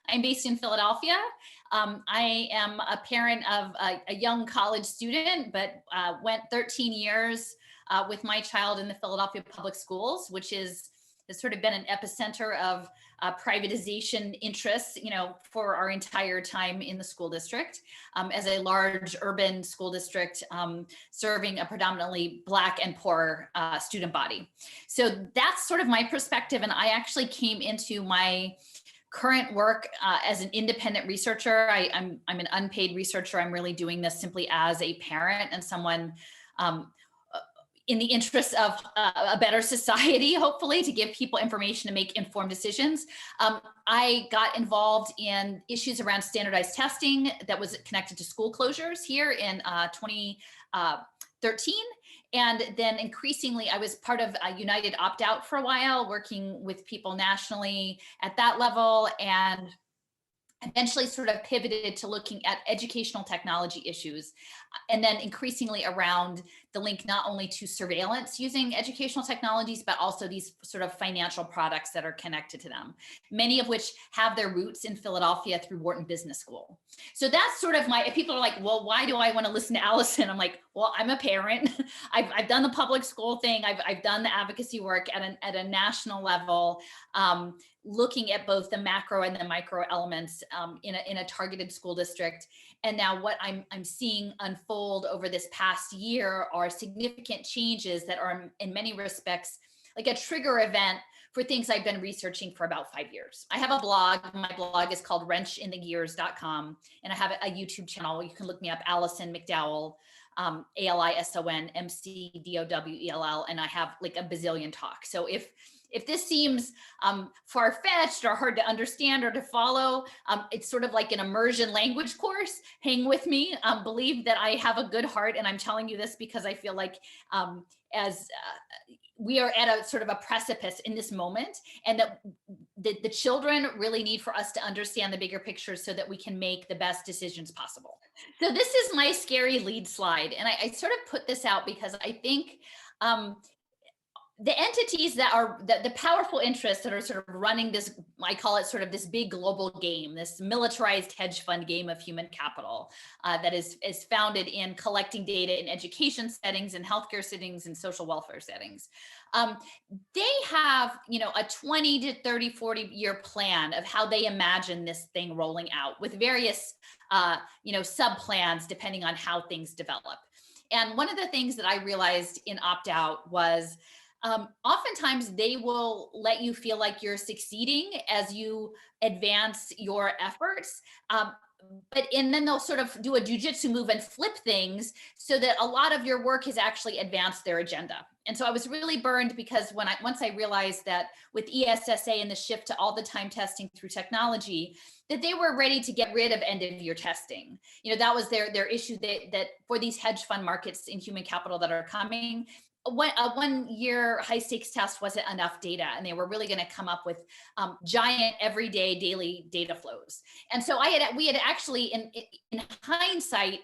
I'm based in Philadelphia. I am a parent of a young college student, but went 13 years with my child in the Philadelphia public schools, which has sort of been an epicenter of privatization interests, for our entire time in the school district, as a large urban school district serving a predominantly Black and poor student body. So that's sort of my perspective. And I actually came into my current work as an independent researcher. I'm an unpaid researcher. I'm really doing this simply as a parent and someone in the interest of a better society, hopefully, to give people information to make informed decisions. I got involved in issues around standardized testing that was connected to school closures here in 2013. And then increasingly, I was part of a United Opt-out for a while, working with people nationally at that level, and eventually sort of pivoted to looking at educational technology issues, and then increasingly around the link not only to surveillance using educational technologies, but also these sort of financial products that are connected to them, many of which have their roots in Philadelphia through Wharton Business School. So that's sort of people are like, well, why do I want to listen to Allison? I'm like, well, I'm a parent. I've done the public school thing. I've done the advocacy work at a national level, looking at both the macro and the micro elements in a targeted school district. And now what I'm seeing unfold over this past year are significant changes that are in many respects like a trigger event for things I've been researching for about 5 years. I have a blog. My blog is called wrenchinthegears.com. And I have a YouTube channel. You can look me up, Allison McDowell, ALISON MCDOWELL. And I have like a bazillion talks. So if this seems far-fetched or hard to understand or to follow, it's sort of like an immersion language course. Hang with me. Believe that I have a good heart, and I'm telling you this because I feel like we are at a sort of a precipice in this moment, and that the children really need for us to understand the bigger picture so that we can make the best decisions possible. So this is my scary lead slide, and I sort of put this out because I think the entities that are the powerful interests that are sort of running this, I call it sort of this big global game, this militarized hedge fund game of human capital that is founded in collecting data in education settings and healthcare settings and social welfare settings. They have, a 20 to 30, 40 year plan of how they imagine this thing rolling out with various, sub plans depending on how things develop. And one of the things that I realized in Opt-out was oftentimes they will let you feel like you're succeeding as you advance your efforts. And then they'll sort of do a jujitsu move and flip things so that a lot of your work has actually advanced their agenda. And so I was really burned because once I realized that with ESSA and the shift to all the time testing through technology, that they were ready to get rid of end of year testing. That was their issue, that for these hedge fund markets in human capital that are coming, a 1 year high stakes test wasn't enough data, and they were really going to come up with giant everyday daily data flows. And so we had actually in hindsight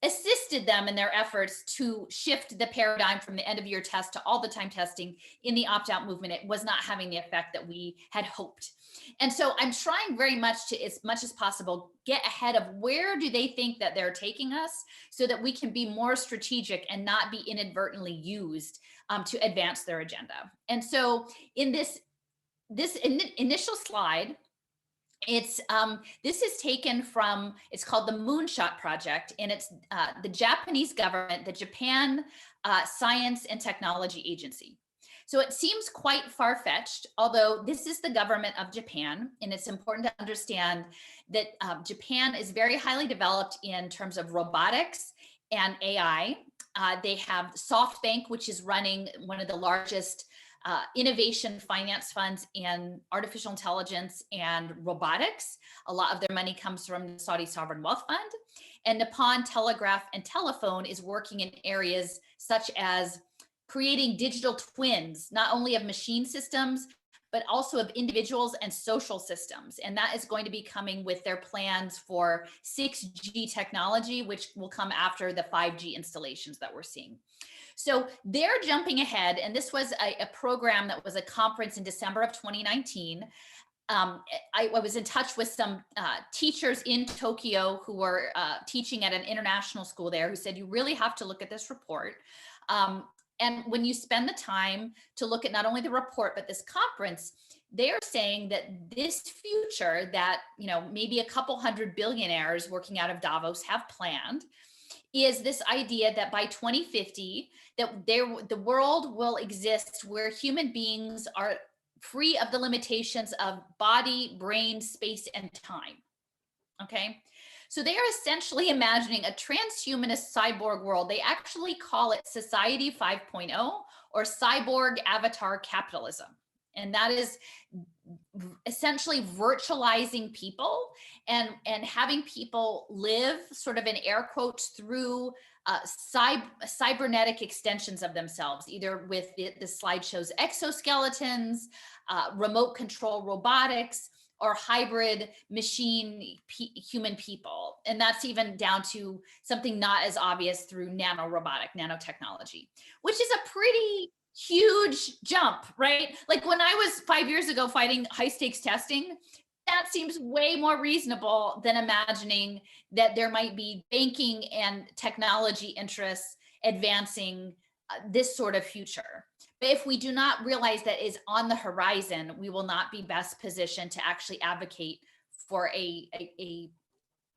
assisted them in their efforts to shift the paradigm from the end of year test to all the time testing in the opt-out movement. It was not having the effect that we had hoped. And so I'm trying very much to, as much as possible, get ahead of where do they think that they're taking us so that we can be more strategic and not be inadvertently used to advance their agenda. And so in this initial slide, this is taken from, it's called the Moonshot Project, and it's the Japanese government, the Japan Science and Technology Agency. So it seems quite far-fetched, although this is the government of Japan, and it's important to understand that Japan is very highly developed in terms of robotics and AI. They have SoftBank, which is running one of the largest innovation finance funds in artificial intelligence and robotics. A lot of their money comes from the Saudi Sovereign Wealth Fund. And Nippon Telegraph and Telephone is working in areas such as creating digital twins, not only of machine systems, but also of individuals and social systems. And that is going to be coming with their plans for 6G technology, which will come after the 5G installations that we're seeing. So they're jumping ahead. And this was a program that was a conference in December of 2019 I was in touch with some teachers in Tokyo who were teaching at an international school there, who said, you really have to look at this report. Um, and when you spend the time to look at not only the report, but this conference, they're saying that this future that, maybe a couple hundred billionaires working out of Davos have planned is this idea that by 2050, that the world will exist where human beings are free of the limitations of body, brain, space, and time. Okay. So they are essentially imagining a transhumanist cyborg world. They actually call it Society 5.0 or Cyborg-avatar capitalism. And that is essentially virtualizing people and having people live sort of in air quotes through cybernetic extensions of themselves, either with the slide shows exoskeletons, remote control robotics, or hybrid machine human people. And that's even down to something not as obvious through nanotechnology, which is a pretty huge jump, right? Like when I was 5 years ago fighting high stakes testing, that seems way more reasonable than imagining that there might be banking and technology interests advancing this sort of future. But if we do not realize that is on the horizon, we will not be best positioned to actually advocate for a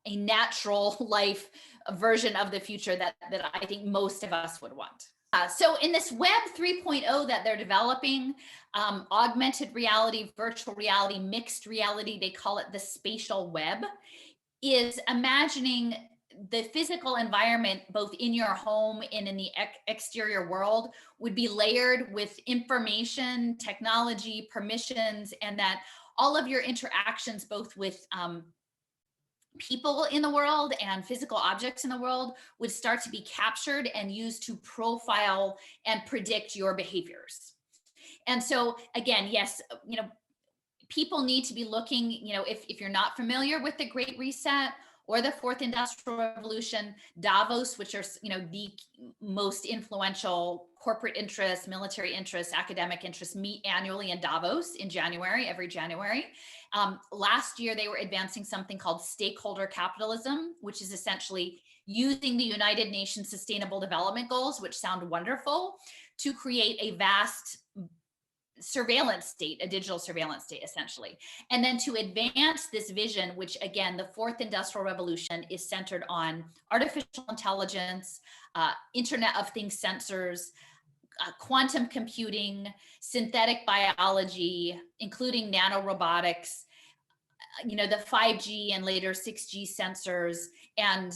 natural life version of the future that I think most of us would want. So in this Web 3.0 that they're developing, augmented reality, virtual reality, mixed reality, they call it the spatial web, is imagining the physical environment, both in your home and in the exterior world, would be layered with information, technology, permissions, and that all of your interactions, both with people in the world and physical objects in the world, would start to be captured and used to profile and predict your behaviors. And so again, yes, people need to be looking, if you're not familiar with the Great Reset or the Fourth Industrial Revolution, Davos, which are, the most influential corporate interests, military interests, academic interests, meet annually in Davos in January, every January. Last year, they were advancing something called stakeholder capitalism, which is essentially using the United Nations Sustainable Development Goals, which sound wonderful, to create a vast surveillance state, a digital surveillance state, essentially. And then to advance this vision, which again, the fourth industrial revolution is centered on artificial intelligence, Internet of Things sensors, quantum computing, synthetic biology, including nanorobotics, the 5G and later 6G sensors, and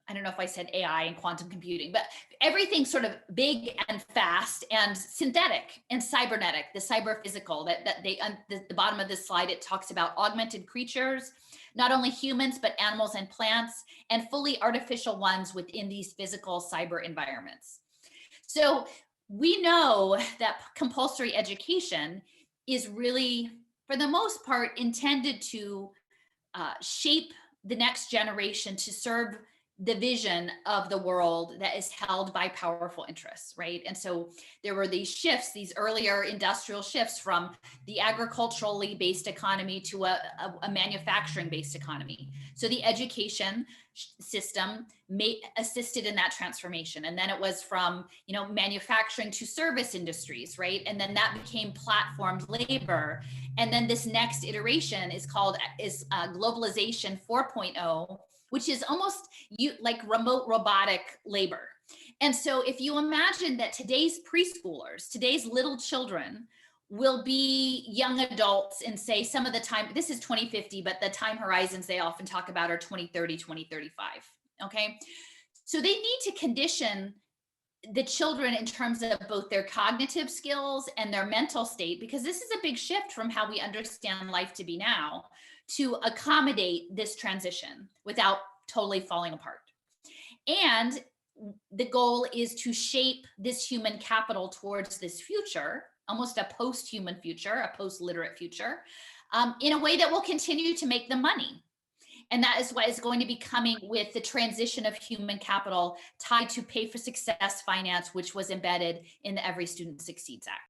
I don't know if I said AI and quantum computing, but everything sort of big and fast and synthetic and cybernetic, the cyber physical that the bottom of this slide, it talks about augmented creatures, not only humans, but animals and plants, and fully artificial ones within these physical cyber environments. So we know that compulsory education is really, for the most part, intended to shape the next generation to serve the vision of the world that is held by powerful interests, right? And so there were these shifts, these earlier industrial shifts from the agriculturally based economy to a manufacturing based economy. So the education system assisted in that transformation. And then it was from, manufacturing to service industries, right? And then that became platformed labor. And then this next iteration is called globalization 4.0, which is almost like remote robotic labor. And so if you imagine that today's preschoolers, today's little children will be young adults in, say, some of the time, this is 2050, but the time horizons they often talk about are 2030, 2035, okay? So they need to condition the children in terms of both their cognitive skills and their mental state, because this is a big shift from how we understand life to be now, to accommodate this transition without totally falling apart. And the goal is to shape this human capital towards this future, almost a post-human future, a post-literate future, in a way that will continue to make them money. And that is what is going to be coming with the transition of human capital tied to pay for success finance, which was embedded in the Every Student Succeeds Act.